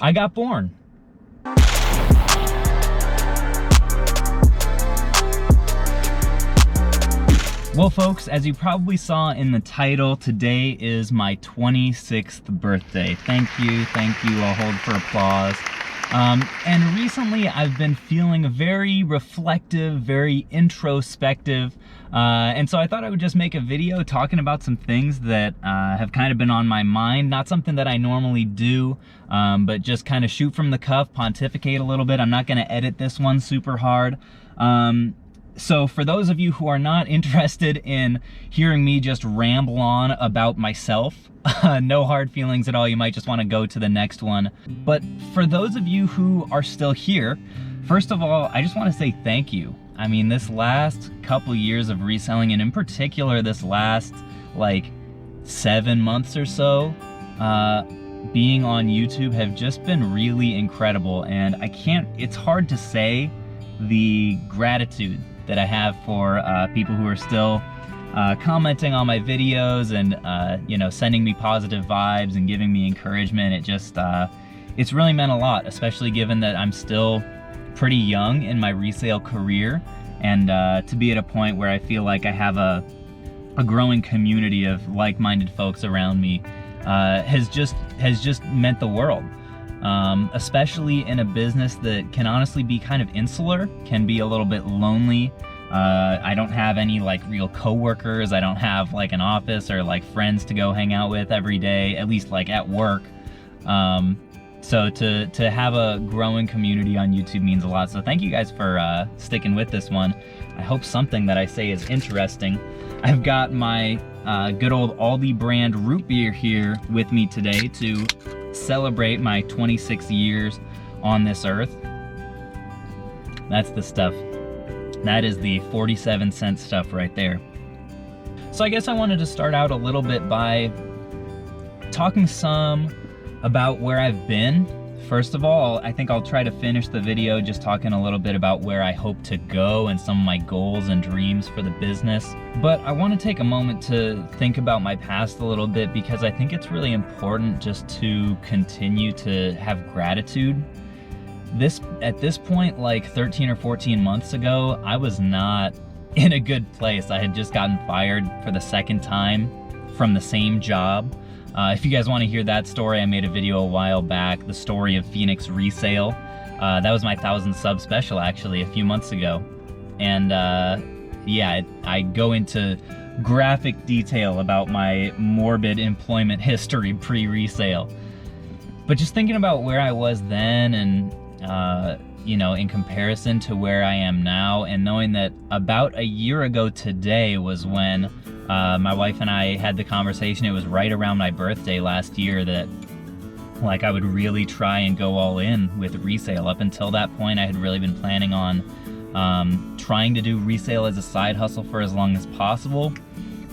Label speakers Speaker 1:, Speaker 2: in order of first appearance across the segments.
Speaker 1: I got born. Well, folks, as you probably saw in the title, today is my 26th birthday. Thank you, I'll hold for applause. And recently I've been feeling very reflective, very introspective, and so I thought I would just make a video talking about some things that have kind of been on my mind. Not something that I normally do, but just kind of shoot from the cuff, pontificate a little bit. I'm not gonna edit this one super hard. So for those of you who are not interested in hearing me just ramble on about myself, no hard feelings at all, you might just want to go to the next one. But for those of you who are still here, first of all, I just want to say thank you. I mean, this last couple years of reselling, and in particular this last like 7 months or so, being on YouTube have just been really incredible. And it's hard to say the gratitude that I have for people who are still commenting on my videos and you know, sending me positive vibes and giving me encouragement. It just it's really meant a lot, especially given that I'm still pretty young in my resale career, and to be at a point where I feel like I have a growing community of like-minded folks around me has just meant the world. Especially in a business that can honestly be kind of insular, can be a little bit lonely. I don't have any like real coworkers. I don't have like an office or like friends to go hang out with every day, at least like at work. So to have a growing community on YouTube means a lot. So thank you guys for sticking with this one. I hope something that I say is interesting. I've got my good old Aldi brand root beer here with me today to celebrate my 26 years on this earth. That's the stuff. That is the 47-cent stuff right there. So I guess I wanted to start out a little bit by talking some about where I've been. First of all, I think I'll try to finish the video just talking a little bit about where I hope to go and some of my goals and dreams for the business. But I want to take a moment to think about my past a little bit, because I think it's really important just to continue to have gratitude. At this point, like 13 or 14 months ago, I was not in a good place. I had just gotten fired for the second time from the same job. If you guys want to hear that story, I made a video a while back, the story of Phoenix Resale. That was my 1,000 sub special actually a few months ago. And yeah, I go into graphic detail about my morbid employment history pre-resale. But just thinking about where I was then and you know, in comparison to where I am now, and knowing that about a year ago today was when my wife and I had the conversation. It was right around my birthday last year that like I would really try and go all in with resale. Up until that point, I had really been planning on trying to do resale as a side hustle for as long as possible,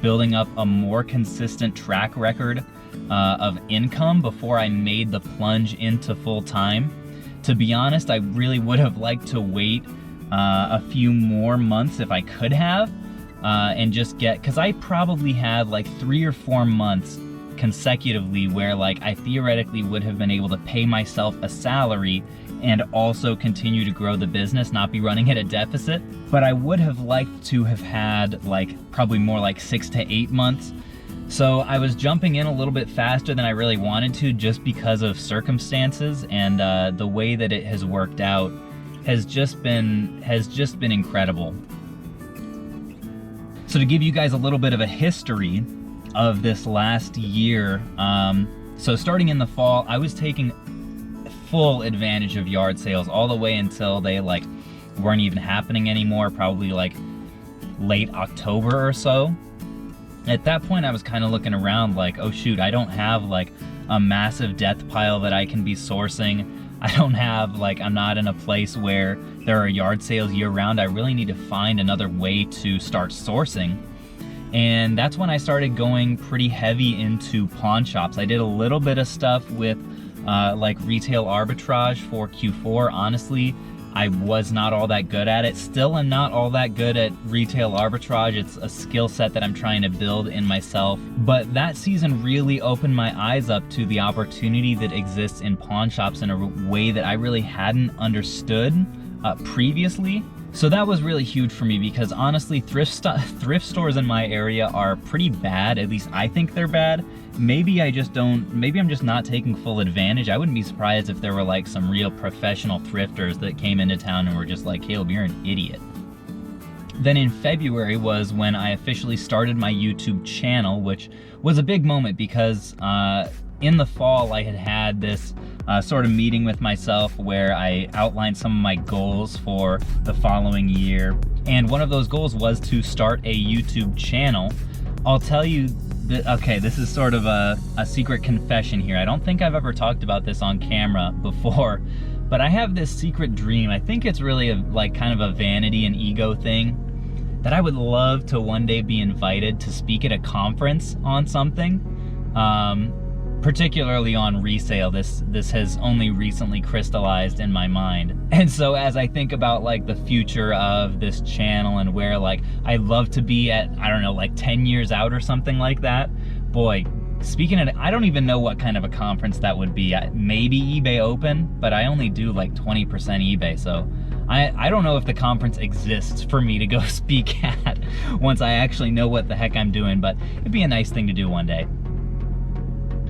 Speaker 1: building up a more consistent track record of income before I made the plunge into full time. To be honest, I really would have liked to wait a few more months if I could have, and just because I probably had like 3 or 4 months consecutively where like I theoretically would have been able to pay myself a salary and also continue to grow the business, not be running at a deficit. But I would have liked to have had like probably more like 6 to 8 months. So I was jumping in a little bit faster than I really wanted to, just because of circumstances, and the way that it has worked out has just been incredible. So to give you guys a little bit of a history of this last year, so starting in the fall, I was taking full advantage of yard sales all the way until they like weren't even happening anymore, probably like late October or so. At that point, I was kind of looking around like, oh shoot, I don't have like a massive death pile that I can be sourcing. I don't have like, I'm not in a place where there are yard sales year round. I really need to find another way to start sourcing. And that's when I started going pretty heavy into pawn shops. I did a little bit of stuff with like retail arbitrage for Q4. Honestly, I was not all that good at it. Still am not all that good at retail arbitrage. It's a skill set that I'm trying to build in myself. But that season really opened my eyes up to the opportunity that exists in pawn shops in a way that I really hadn't understood previously. So that was really huge for me, because honestly, thrift stores in my area are pretty bad. At least I think they're bad. Maybe I'm just not taking full advantage. I wouldn't be surprised if there were like some real professional thrifters that came into town and were just like, Caleb, you're an idiot. Then in February was when I officially started my YouTube channel, which was a big moment because in the fall I had this sort of meeting with myself where I outlined some of my goals for the following year. And one of those goals was to start a YouTube channel. I'll tell you that, okay, this is sort of a secret confession here. I don't think I've ever talked about this on camera before, but I have this secret dream. I think it's really like kind of a vanity and ego thing, that I would love to one day be invited to speak at a conference on something. Particularly on resale. This has only recently crystallized in my mind. And so as I think about like the future of this channel and where like I'd love to be at, I don't know, like 10 years out or something like that, boy, speaking at, I don't even know what kind of a conference that would be. Maybe eBay Open, but I only do like 20% eBay, so I don't know if the conference exists for me to go speak at once I actually know what the heck I'm doing, but it'd be a nice thing to do one day.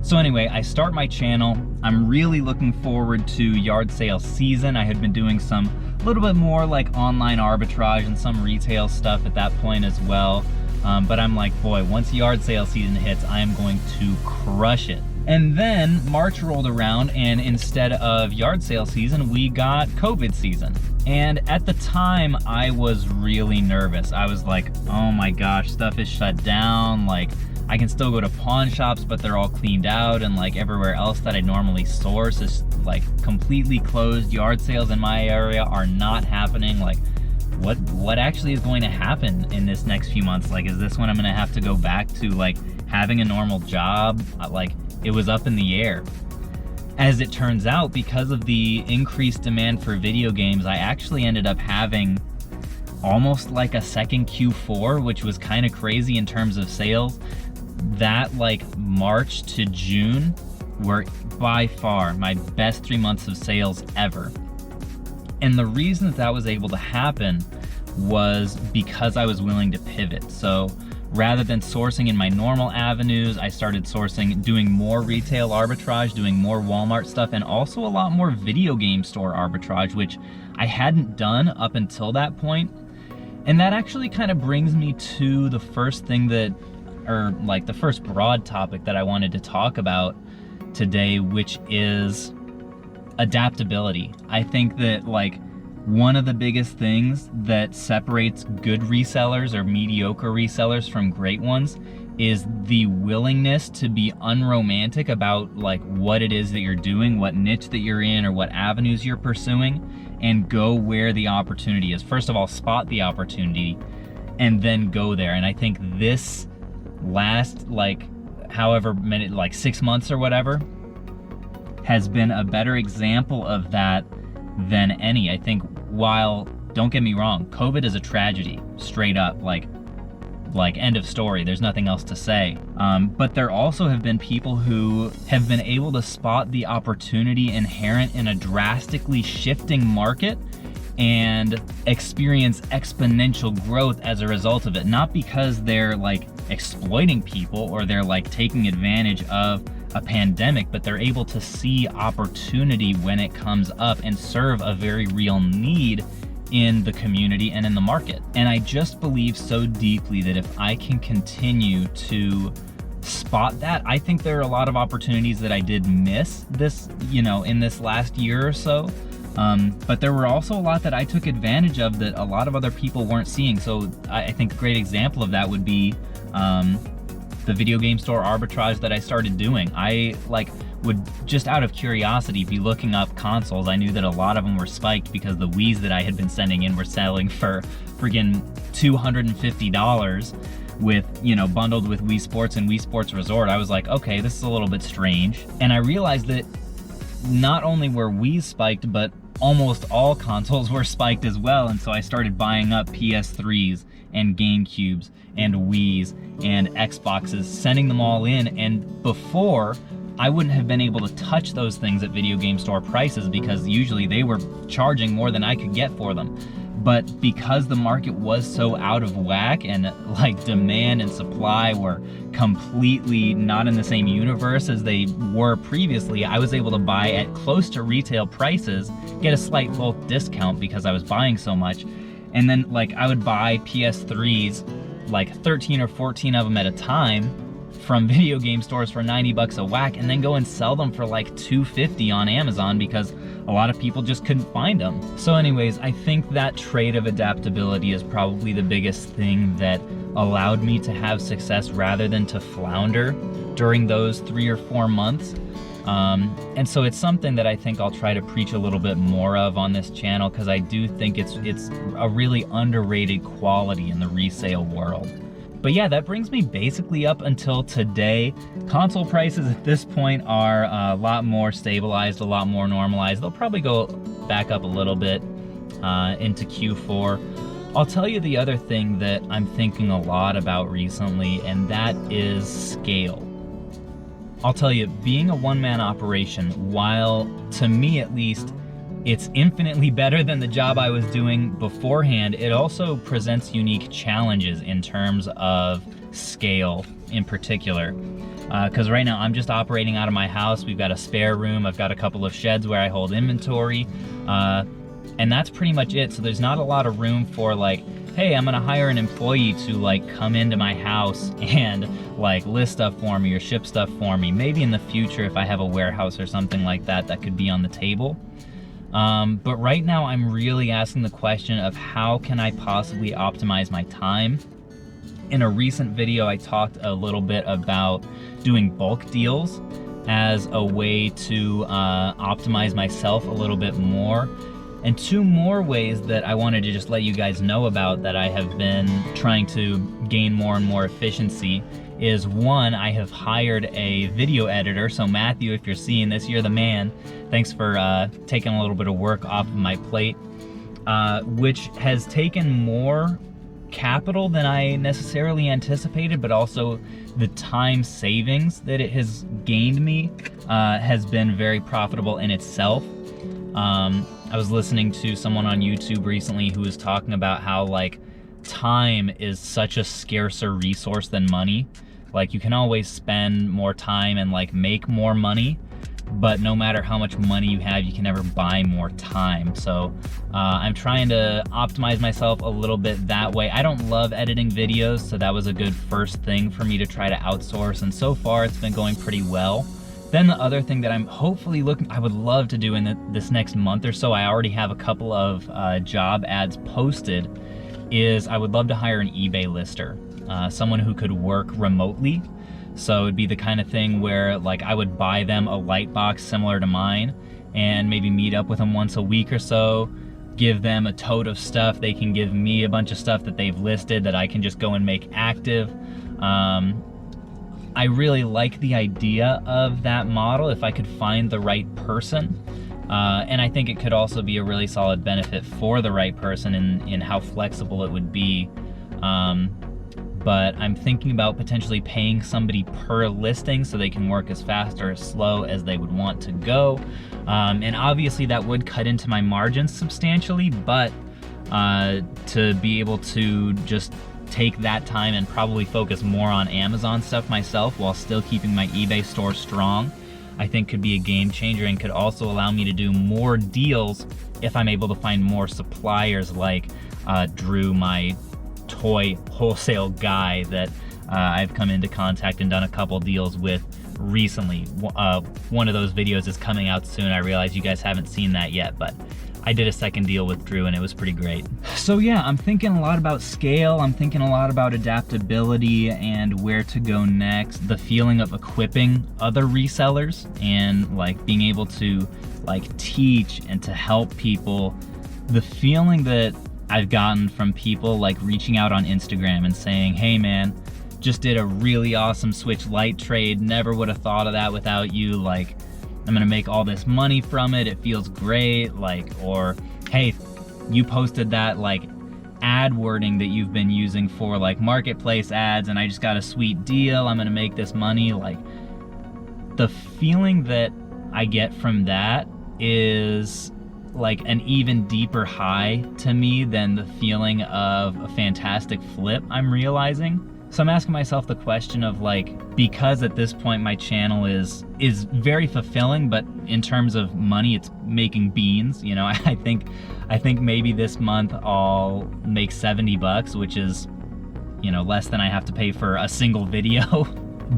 Speaker 1: So anyway, I start my channel. I'm really looking forward to yard sale season. I had been doing a little bit more like online arbitrage and some retail stuff at that point as well. But I'm like, boy, once yard sale season hits, I am going to crush it. And then March rolled around, and instead of yard sale season, we got COVID season. And at the time, I was really nervous. I was like, oh my gosh, stuff is shut down. Like, I can still go to pawn shops, but they're all cleaned out, and like everywhere else that I normally source is like completely closed. Yard sales in my area are not happening. Like, what actually is going to happen in this next few months? Like, is this when I'm gonna have to go back to like having a normal job? Like, it was up in the air. As it turns out, because of the increased demand for video games, I actually ended up having almost like a second Q4, which was kind of crazy in terms of sales. That like March to June were by far my best 3 months of sales ever. And the reason that was able to happen was because I was willing to pivot. So rather than sourcing in my normal avenues, I started doing more retail arbitrage, doing more Walmart stuff, and also a lot more video game store arbitrage, which I hadn't done up until that point. And that actually kind of brings me to the first thing the first broad topic that I wanted to talk about today, which is adaptability. I think that like one of the biggest things that separates good resellers or mediocre resellers from great ones is the willingness to be unromantic about like what it is that you're doing, what niche that you're in, or what avenues you're pursuing, and go where the opportunity is. First of all, spot the opportunity and then go there. And I think this last like however many, like 6 months or whatever, has been a better example of that than any. I think, while, don't get me wrong, COVID is a tragedy, straight up, like end of story, there's nothing else to say. But there also have been people who have been able to spot the opportunity inherent in a drastically shifting market and experience exponential growth as a result of it. Not because they're like exploiting people or they're like taking advantage of a pandemic, but they're able to see opportunity when it comes up and serve a very real need in the community and in the market. And I just believe so deeply that if I can continue to spot that, I think there are a lot of opportunities that I did miss this, in this last year or so. But there were also a lot that I took advantage of that a lot of other people weren't seeing. So I think a great example of that would be the video game store arbitrage that I started doing. I would, just out of curiosity, be looking up consoles. I knew that a lot of them were spiked because the Wiis that I had been sending in were selling for friggin' $250 with, bundled with Wii Sports and Wii Sports Resort. I was like, okay, this is a little bit strange. And I realized that not only were Wii's spiked, but almost all consoles were spiked as well. And so I started buying up PS3s and GameCubes and Wii's and Xboxes, sending them all in. And before, I wouldn't have been able to touch those things at video game store prices because usually they were charging more than I could get for them. But because the market was so out of whack and like demand and supply were completely not in the same universe as they were previously, I was able to buy at close to retail prices, get a slight bulk discount because I was buying so much. And then like I would buy PS3s, like 13 or 14 of them at a time from video game stores for 90 bucks a whack, and then go and sell them for like $2.50 on Amazon because a lot of people just couldn't find them. So anyways, I think that trait of adaptability is probably the biggest thing that allowed me to have success rather than to flounder during those 3 or 4 months. And so it's something that I think I'll try to preach a little bit more of on this channel, because I do think it's a really underrated quality in the resale world. But yeah, that brings me basically up until today. Console prices at this point are a lot more stabilized, a lot more normalized. They'll probably go back up a little bit into Q4. I'll tell you the other thing that I'm thinking a lot about recently, and that is scale. I'll tell you, being a one-man operation, while to me at least, it's infinitely better than the job I was doing beforehand, it also presents unique challenges in terms of scale in particular. Because right now I'm just operating out of my house. We've got a spare room, I've got a couple of sheds where I hold inventory, and that's pretty much it. So there's not a lot of room for like, hey, I'm gonna hire an employee to like come into my house and like list stuff for me or ship stuff for me. Maybe in the future if I have a warehouse or something like that, that could be on the table. But right now I'm really asking the question of how can I possibly optimize my time? In a recent video, I talked a little bit about doing bulk deals as a way to optimize myself a little bit more. And 2 more ways that I wanted to just let you guys know about that I have been trying to gain more and more efficiency is, 1, I have hired a video editor. So Matthew, if you're seeing this, you're the man. Thanks for taking a little bit of work off of my plate, which has taken more capital than I necessarily anticipated, but also the time savings that it has gained me has been very profitable in itself. I was listening to someone on YouTube recently who was talking about how like time is such a scarcer resource than money. Like you can always spend more time and like make more money, but no matter how much money you have, you can never buy more time. So I'm trying to optimize myself a little bit that way. I don't love editing videos, so that was a good first thing for me to try to outsource, and so far it's been going pretty well. Then the other thing that I'm hopefully I would love to do in this next month or so, I already have a couple of job ads posted, is I would love to hire an eBay lister, someone who could work remotely. So it'd be the kind of thing where like I would buy them a light box similar to mine and maybe meet up with them once a week or so, give them a tote of stuff, they can give me a bunch of stuff that they've listed that I can just go and make active. I really like the idea of that model if I could find the right person. And I think it could also be a really solid benefit for the right person in how flexible it would be. But I'm thinking about potentially paying somebody per listing so they can work as fast or as slow as they would want to go. And obviously that would cut into my margins substantially, but to be able to just take that time and probably focus more on Amazon stuff myself while still keeping my eBay store strong, I think could be a game changer and could also allow me to do more deals if I'm able to find more suppliers like Drew, my toy wholesale guy that I've come into contact and done a couple deals with recently. One of those videos is coming out soon. I realize you guys haven't seen that yet, but I did a second deal with Drew and it was pretty great. So yeah, I'm thinking a lot about scale. I'm thinking a lot about adaptability and where to go next. The feeling of equipping other resellers and like being able to like teach and to help people. The feeling that I've gotten from people like reaching out on Instagram and saying, hey man, just did a really awesome Switch Lite trade. Never would have thought of that without you. Like, I'm gonna make all this money from it, it feels great, like, or hey, you posted that like ad wording that you've been using for like marketplace ads and I just got a sweet deal, I'm gonna make this money. Like, the feeling that I get from that is like an even deeper high to me than the feeling of a fantastic flip, I'm realizing. So I'm asking myself the question of like, because at this point my channel is very fulfilling, but in terms of money, it's making beans. You know, I think maybe this month I'll make 70 bucks, which is, you know, less than I have to pay for a single video.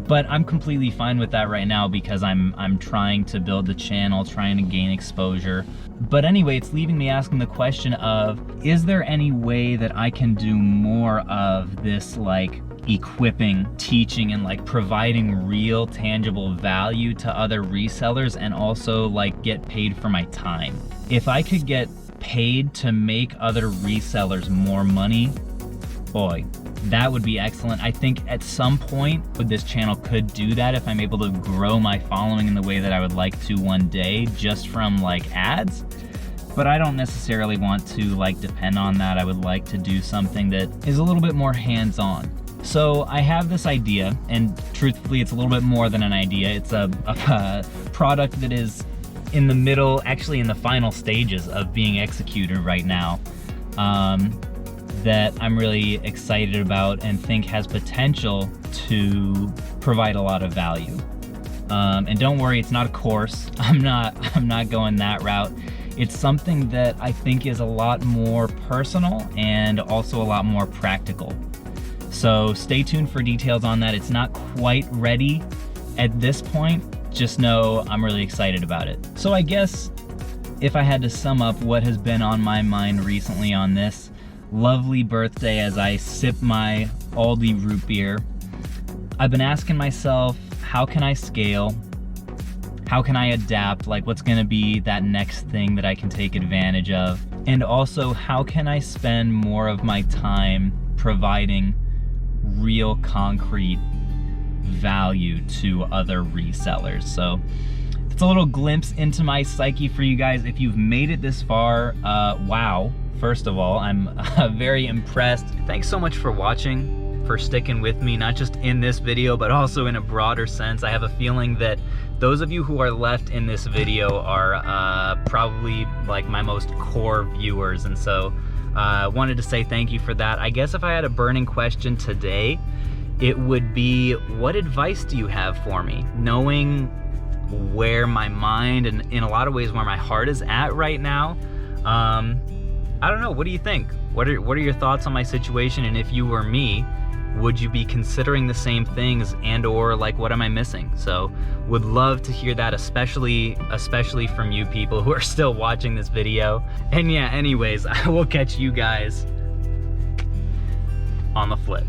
Speaker 1: But I'm completely fine with that right now because I'm trying to build the channel, trying to gain exposure. But anyway, it's leaving me asking the question of, is there any way that I can do more of this like equipping, teaching, and like providing real tangible value to other resellers and also like get paid for my time? If I could get paid to make other resellers more money, boy, that would be excellent. I think at some point this channel could do that if I'm able to grow my following in the way that I would like to one day just from like ads. But I don't necessarily want to like depend on that. I would like to do something that is a little bit more hands-on. So I have this idea, and truthfully it's a little bit more than an idea. It's a product that is in the middle, actually in the final stages of being executed right now, that I'm really excited about and think has potential to provide a lot of value. And don't worry, it's not a course. I'm not going that route. It's something that I think is a lot more personal and also a lot more practical. So stay tuned for details on that. It's not quite ready at this point. Just know I'm really excited about it. So I guess if I had to sum up what has been on my mind recently on this lovely birthday as I sip my Aldi root beer, I've been asking myself, how can I scale? How can I adapt? Like, what's gonna be that next thing that I can take advantage of? And also, how can I spend more of my time providing real concrete value to other resellers? So it's a little glimpse into my psyche for you guys. If you've made it this far, wow. First of all, I'm very impressed. Thanks so much for watching, for sticking with me, not just in this video, but also in a broader sense. I have a feeling that those of you who are left in this video are probably like my most core viewers. And so I wanted to say thank you for that. I guess if I had a burning question today, it would be, what advice do you have for me? Knowing where my mind and in a lot of ways where my heart is at right now, I don't know, what do you think? What are your thoughts on my situation? And if you were me, would you be considering the same things, and or like, what am I missing? So would love to hear that, especially from you people who are still watching this video. And yeah, anyways, I will catch you guys on the flip.